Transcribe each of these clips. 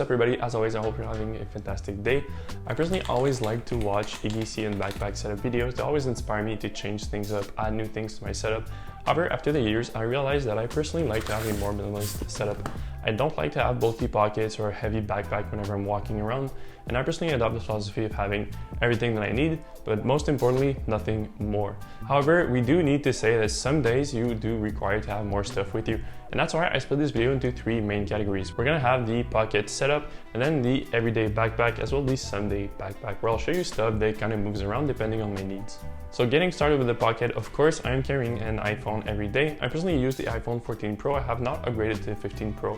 up everybody? As always, I hope you're having a fantastic day. I personally always like to watch EDC and Backpack setup videos. They always inspire me to change things up, add new things to my setup. However, after the years, I realized that I personally like to have a more minimalist setup. I don't like to have bulky pockets or a heavy backpack whenever I'm walking around, and I personally adopt the philosophy of having everything that I need, but most importantly, nothing more. However, we do need to say that some days you do require to have more stuff with you, and that's why I split this video into three main categories. We're gonna have the pocket setup, and then the everyday backpack, as well as the Sunday backpack, where I'll show you stuff that kind of moves around depending on my needs. So getting started with the pocket, of course, I am carrying an iPhone every day. I personally use the iPhone 14 Pro. I have not upgraded to 15 Pro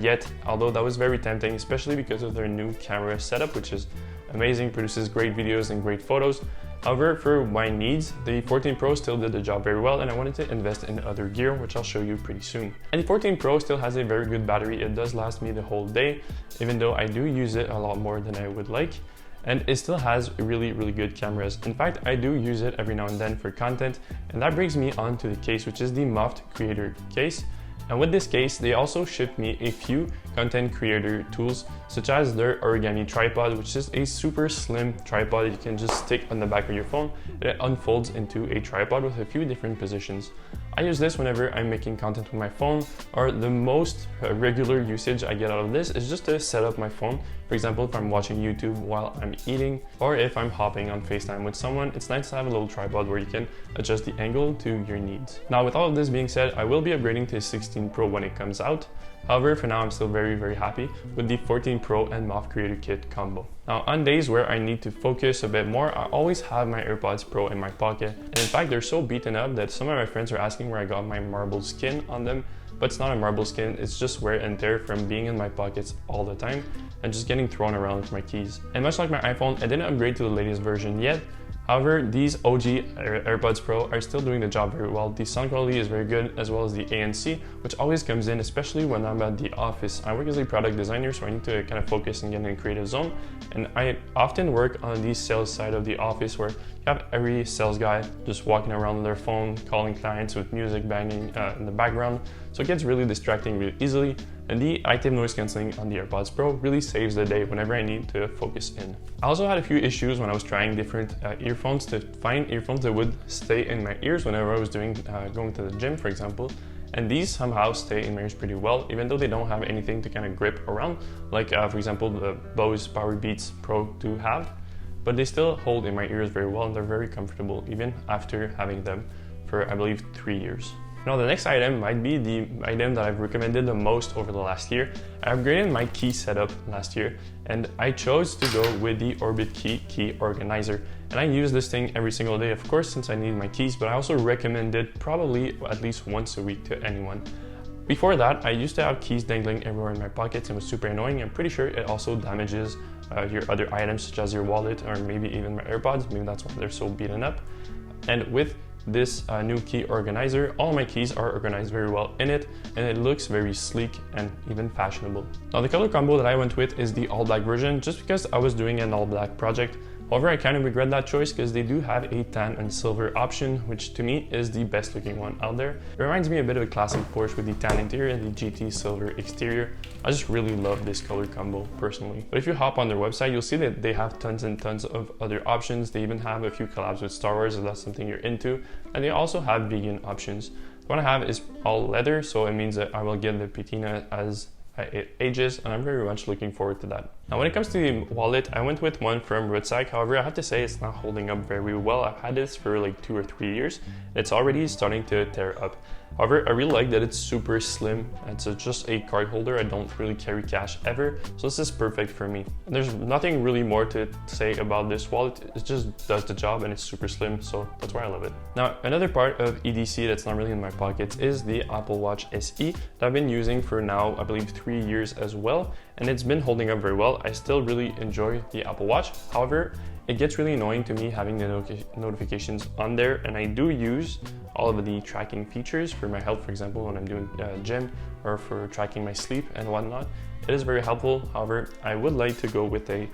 yet, although that was very tempting, especially because of their new camera setup, which is amazing, produces great videos and great photos. However, for my needs, the 14 Pro still did the job very well, and I wanted to invest in other gear, which I'll show you pretty soon. And the 14 Pro still has a very good battery. It does last me the whole day, even though I do use it a lot more than I would like. And it still has really good cameras. In fact, I do use it every now and then for content, and that brings me on to the case, which is the Moft creator case. And with this case, they also shipped me a few content creator tools, such as their origami tripod, which is a super slim tripod that you can just stick on the back of your phone. It unfolds into a tripod with a few different positions. I use this whenever I'm making content with my phone, or the most regular usage I get out of this is just to set up my phone. For example, if I'm watching YouTube while I'm eating, or if I'm hopping on FaceTime with someone, it's nice to have a little tripod where you can adjust the angle to your needs. Now, with all of this being said, I will be upgrading to 16 Pro when it comes out. However, for now, I'm still very happy with the 14 Pro and Moft Creator Kit combo. Now, on days where I need to focus a bit more, I always have my AirPods Pro in my pocket. And in fact, they're so beaten up that some of my friends are asking where I got my marble skin on them, but it's not a marble skin, it's just wear and tear from being in my pockets all the time and just getting thrown around with my keys. And much like my iPhone, I didn't upgrade to the latest version yet. However, these OG AirPods Pro are still doing the job very well. The sound quality is very good, as well as the ANC, which always comes in, especially when I'm at the office. I work as a product designer, so I need to kind of focus and get in a creative zone. And I often work on the sales side of the office, where you have every sales guy just walking around on their phone, calling clients with music banging in the background. So it gets really distracting really easily. And the active noise cancelling on the AirPods Pro really saves the day whenever I need to focus in. I also had a few issues when I was trying different earphones to find earphones that would stay in my ears whenever I was going to the gym, for example. And these somehow stay in my ears pretty well, even though they don't have anything to kind of grip around, like for example the Bose Powerbeats Pro do have. But they still hold in my ears very well, and they're very comfortable even after having them for, I believe, 3 years. Now, the next item might be the item that I've recommended the most over the last year. I upgraded my key setup last year, and I chose to go with the Orbitkey key organizer. And I use this thing every single day, of course, since I need my keys, but I also recommend it probably at least once a week to anyone. Before that, I used to have keys dangling everywhere in my pockets and it was super annoying. I'm pretty sure it also damages your other items, such as your wallet or maybe even my AirPods. Maybe that's why they're so beaten up. And with this new key organizer, all my keys are organized very well in it, and it looks very sleek and even fashionable. Now, the color combo that I went with is the all black version, just because I was doing an all black project. However, I kind of regret that choice because they do have a tan and silver option, which to me is the best looking one out there. It reminds me a bit of a classic Porsche with the tan interior and the GT silver exterior. I just really love this color combo personally. But if you hop on their website, you'll see that they have tons and tons of other options. They even have a few collabs with Star Wars if that's something you're into. And they also have vegan options. The one I have is all leather, so it means that I will get the patina as it ages, and I'm very much looking forward to that. Now, when it comes to the wallet, I went with one from Rucksack. However, I have to say it's not holding up very well. I've had this for like 2 or 3 years. It's already starting to tear up. However, I really like that it's super slim. It's just a card holder. I don't really carry cash ever, so this is perfect for me. And there's nothing really more to say about this wallet. It just does the job and it's super slim, so that's why I love it. Now, another part of EDC that's not really in my pockets is the Apple Watch SE that I've been using for now, I believe, 3 years as well, and it's been holding up very well. I still really enjoy the Apple Watch. However, it gets really annoying to me having the notifications on there, and I do use all of the tracking features for my health, for example, when I'm doing gym or for tracking my sleep and whatnot. It is very helpful. However, I would like to go with a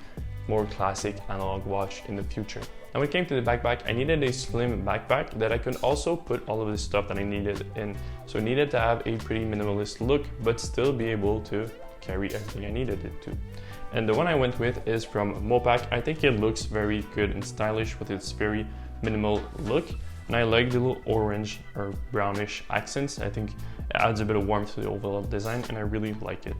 more classic analog watch in the future. Now, when it came to the backpack, I needed a slim backpack that I could also put all of the stuff that I needed in. So I needed to have a pretty minimalist look, but still be able to carry everything I needed it to. And the one I went with is from Mopak. I think it looks very good and stylish with its very minimal look. And I like the little orange or brownish accents. I think it adds a bit of warmth to the overall design and I really like it.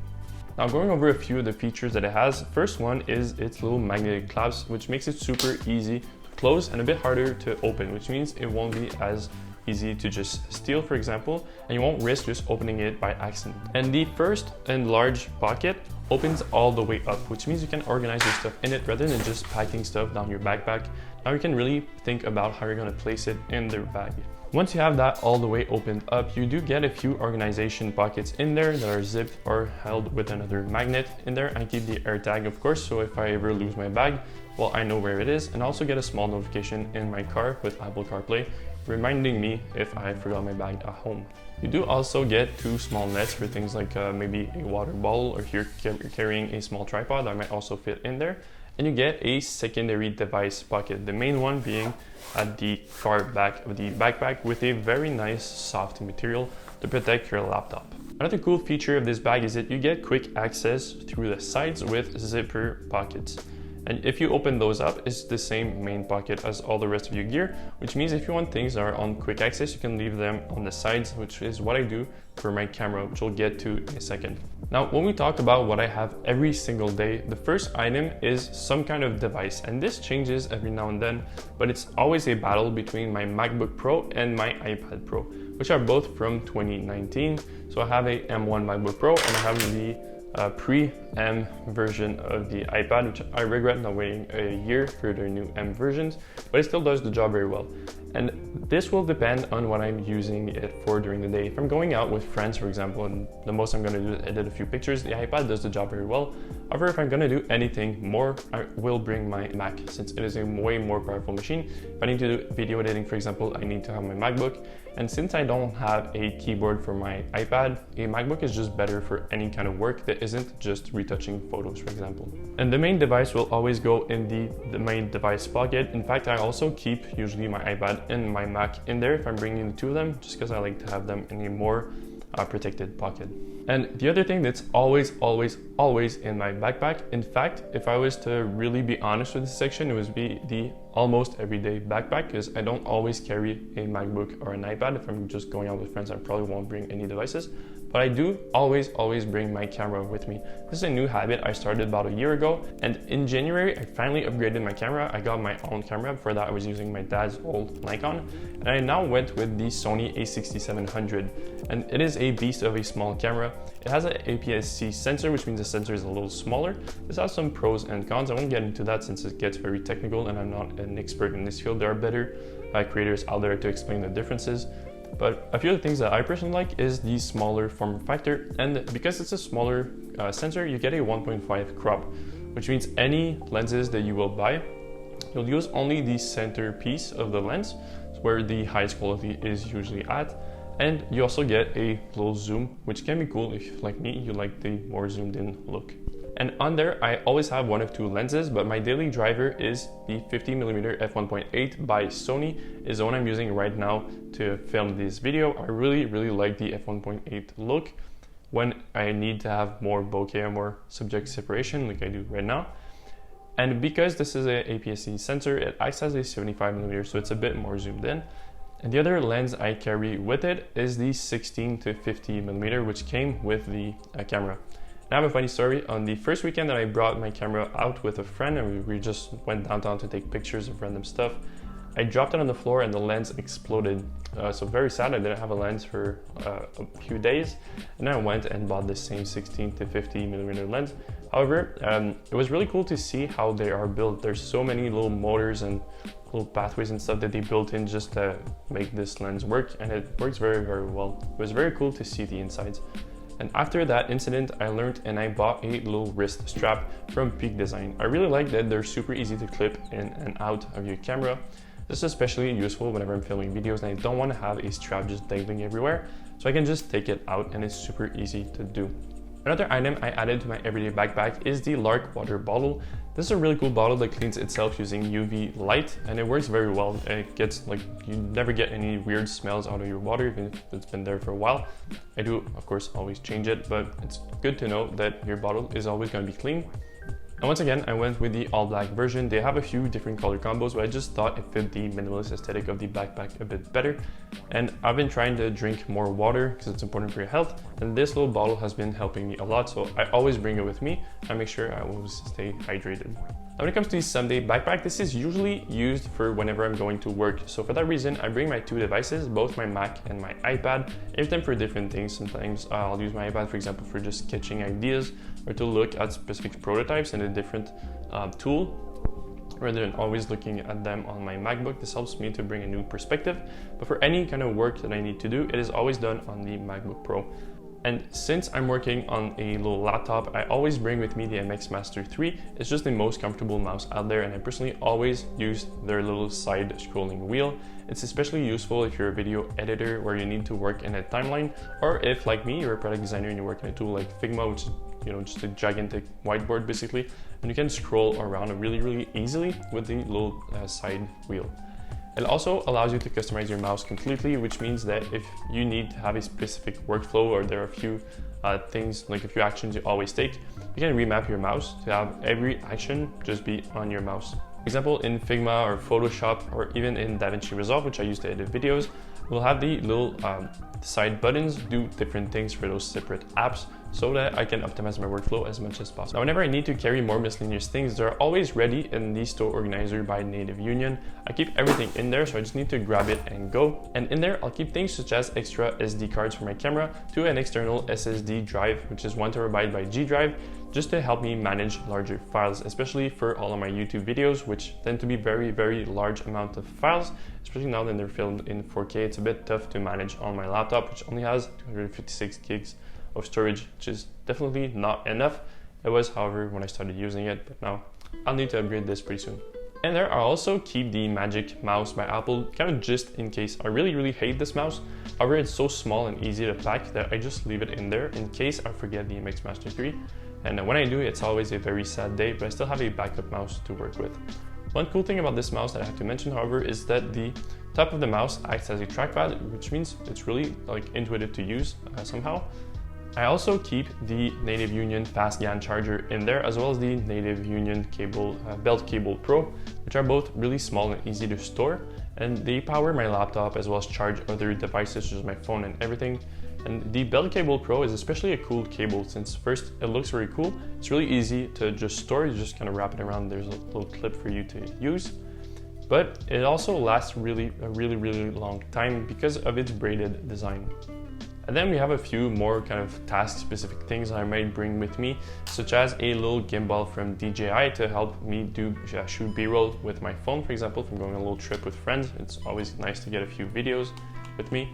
Now going over a few of the features that it has, first one is its little magnetic clasp, which makes it super easy to close and a bit harder to open, which means it won't be as easy to just steal, for example, and you won't risk just opening it by accident. And the first and large pocket opens all the way up, which means you can organize your stuff in it rather than just packing stuff down your backpack. Now you can really think about how you're going to place it in the bag. Once you have that all the way opened up, you do get a few organization pockets in there that are zipped or held with another magnet in there. I keep the AirTag, of course, so if I ever lose my bag, well, I know where it is, and also get a small notification in my car with Apple CarPlay, reminding me if I forgot my bag at home. You do also get two small nets for things like maybe a water bottle, or if you're carrying a small tripod, that might also fit in there. And you get a secondary device pocket, the main one being at the far back of the backpack with a very nice soft material to protect your laptop. Another cool feature of this bag is that you get quick access through the sides with zipper pockets. And if you open those up, it's the same main pocket as all the rest of your gear, which means if you want things that are on quick access, you can leave them on the sides, which is what I do for my camera, which we'll get to in a second. Now, when we talk about what I have every single day, the first item is some kind of device, and this changes every now and then, but it's always a battle between my MacBook Pro and my iPad Pro, which are both from 2019. So I have a M1 MacBook Pro and I have the pre-M version of the iPad, which I regret not waiting a year for their new M versions, but it still does the job very well. And this will depend on what I'm using it for during the day. If I'm going out with friends, for example, and the most I'm going to do is edit a few pictures, the iPad does the job very well. However, if I'm going to do anything more, I will bring my Mac, since it is a way more powerful machine. If I need to do video editing, for example, I need to have my MacBook. And since I don't have a keyboard for my iPad, a MacBook is just better for any kind of work that isn't just retouching photos, for example. And the main device will always go in the main device pocket. In fact, I also keep usually my iPad and my Mac in there if I'm bringing the two of them, just because I like to have them in a more protected pocket. And the other thing that's always in my backpack, in fact, if I was to really be honest with this section, it would be the almost everyday backpack, because I don't always carry a MacBook or an iPad. If I'm just going out with friends, I probably won't bring any devices, but I do always bring my camera with me. This is a new habit I started about a year ago, and in January I finally upgraded my camera. I got my own camera. Before that I was using my dad's old Nikon, and I now went with the Sony a6700, and it is a beast of a small camera. It has an APS-C sensor, which means the sensor is a little smaller. This has some pros and cons. I won't get into that since it gets very technical and I'm not an expert in this field. There are better creators out there to explain the differences. But a few of the things that I personally like is the smaller form factor, and because it's a smaller sensor, you get a 1.5 crop, which means any lenses that you will buy, you'll use only the center piece of the lens, where the highest quality is usually at. And you also get a little zoom, which can be cool if, like me, you like the more zoomed in look. And on there, I always have one of two lenses, but my daily driver is the 50mm f1.8 by Sony, is the one I'm using right now to film this video. I really like the f1.8 look when I need to have more bokeh, more subject separation like I do right now. And because this is an APS-C sensor, it acts as a 75mm, so it's a bit more zoomed in. And the other lens I carry with it is the 16 to 50mm, which came with the camera. Now I have a funny story. On the first weekend that I brought my camera out with a friend and we just went downtown to take pictures of random stuff, I dropped it on the floor and the lens exploded. So very sad, I didn't have a lens for a few days. And then I went and bought the same 16 to 50mm lens. However, it was really cool to see how they are built. There's so many little motors and little pathways and stuff that they built in just to make this lens work, and it works very well. It was very cool to see the insides. And after that incident, I learned and I bought a little wrist strap from Peak Design. I really like that they're super easy to clip in and out of your camera. This is especially useful whenever I'm filming videos and I don't want to have a strap just dangling everywhere, so I can just take it out and it's super easy to do. Another item I added to my everyday backpack is the Larq water bottle. This is a really cool bottle that cleans itself using UV light, and it works very well. It gets like, you never get any weird smells out of your water, even if it's been there for a while. I do, of course, always change it, but it's good to know that your bottle is always going to be clean. And once again, I went with the all black version. They have a few different color combos, but I just thought it fit the minimalist aesthetic of the backpack a bit better. And I've been trying to drink more water because it's important for your health. And this little bottle has been helping me a lot. So I always bring it with me and make sure I always stay hydrated. Now when it comes to the someday backpack, this is usually used for whenever I'm going to work. So for that reason, I bring my two devices, both my Mac and my iPad. I use them for different things. Sometimes I'll use my iPad, for example, for just sketching ideas or to look at specific prototypes in a different tool, rather than always looking at them on my MacBook. This helps me to bring a new perspective. But for any kind of work that I need to do, it is always done on the MacBook Pro. And since I'm working on a little laptop, I always bring with me the MX Master 3. It's just the most comfortable mouse out there, and I personally always use their little side scrolling wheel. It's especially useful if you're a video editor where you need to work in a timeline, or if, like me, you're a product designer and you work in a tool like Figma, which is just a gigantic whiteboard basically, and you can scroll around really easily with the little side wheel. It also allows you to customize your mouse completely, which means that if you need to have a specific workflow or there are a few things, like a few actions you always take, you can remap your mouse to have every action just be on your mouse. For example, in Figma or Photoshop or even in DaVinci Resolve, which I use to edit videos, we'll have the little side buttons do different things for those separate apps so that I can optimize my workflow as much as possible. Now, whenever I need to carry more miscellaneous things, they're always ready in the Stow Organiser by Native Union. I keep everything in there, so I just need to grab it and go. And in there, I'll keep things such as extra SD cards for my camera to an external SSD drive, which is 1 TB by G drive, just to help me manage larger files, especially for all of my YouTube videos, which tend to be very large amount of files, especially now that they're filmed in 4K. It's a bit tough to manage on my laptop, which only has 256 gigs of storage, which is definitely not enough. It was, however, when I started using it, but now I'll need to upgrade this pretty soon. And there, I also keep the Magic Mouse by Apple, kind of just in case. I really hate this mouse. However, it's so small and easy to pack that I just leave it in there in case I forget the MX Master 3. And when I do, it's always a very sad day, but I still have a backup mouse to work with. One cool thing about this mouse that I have to mention, however, is that the top of the mouse acts as a trackpad, which means it's really intuitive to use somehow. I also keep the Native Union fast GAN charger in there, as well as the Native Union cable, belt cable Pro, which are both really small and easy to store, and they power my laptop as well as charge other devices such as my phone and everything. And the belt cable Pro is especially a cool cable since first it looks very cool. It's really easy to just store. You just kind of wrap it around. There's a little clip for you to use, but it also lasts a really long time because of its braided design. And then we have a few more kind of task-specific things I might bring with me, such as a little gimbal from DJI to help me shoot B-roll with my phone, for example, from going on a little trip with friends. It's always nice to get a few videos with me.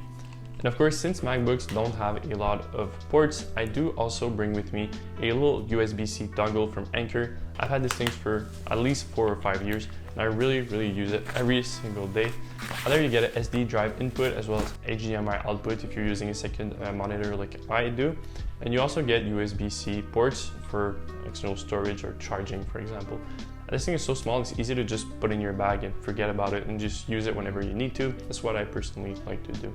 And of course, since MacBooks don't have a lot of ports, I do also bring with me a little USB-C dongle from Anker. I've had this thing for at least 4 or 5 years, and I really use it every single day. There you get an SD drive input as well as HDMI output if you're using a second monitor like I do. And you also get USB-C ports for external storage or charging, for example. This thing is so small, it's easy to just put in your bag and forget about it and just use it whenever you need to. That's what I personally like to do.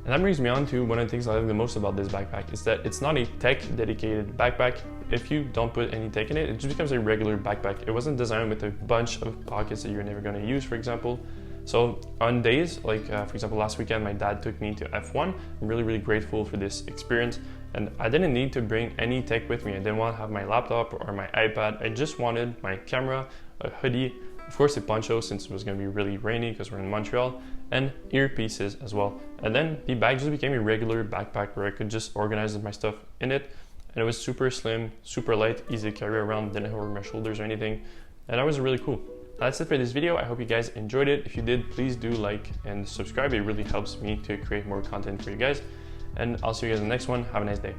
And that brings me on to one of the things I like the most about this backpack is that it's not a tech dedicated backpack. If you don't put any tech in it, it just becomes a regular backpack. It wasn't designed with a bunch of pockets that you're never going to use, for example. So on days like, for example, last weekend, my dad took me to F1. I'm really grateful for this experience. And I didn't need to bring any tech with me. I didn't want to have my laptop or my iPad. I just wanted my camera, a hoodie, of course a poncho since it was going to be really rainy because we're in Montreal, and earpieces as well. And then the bag just became a regular backpack where I could just organize my stuff in it. And it was super slim, super light, easy to carry around, didn't hurt my shoulders or anything. And that was really cool. That's it for this video. I hope you guys enjoyed it. If you did, please do like and subscribe. It really helps me to create more content for you guys. And I'll see you guys in the next one. Have a nice day.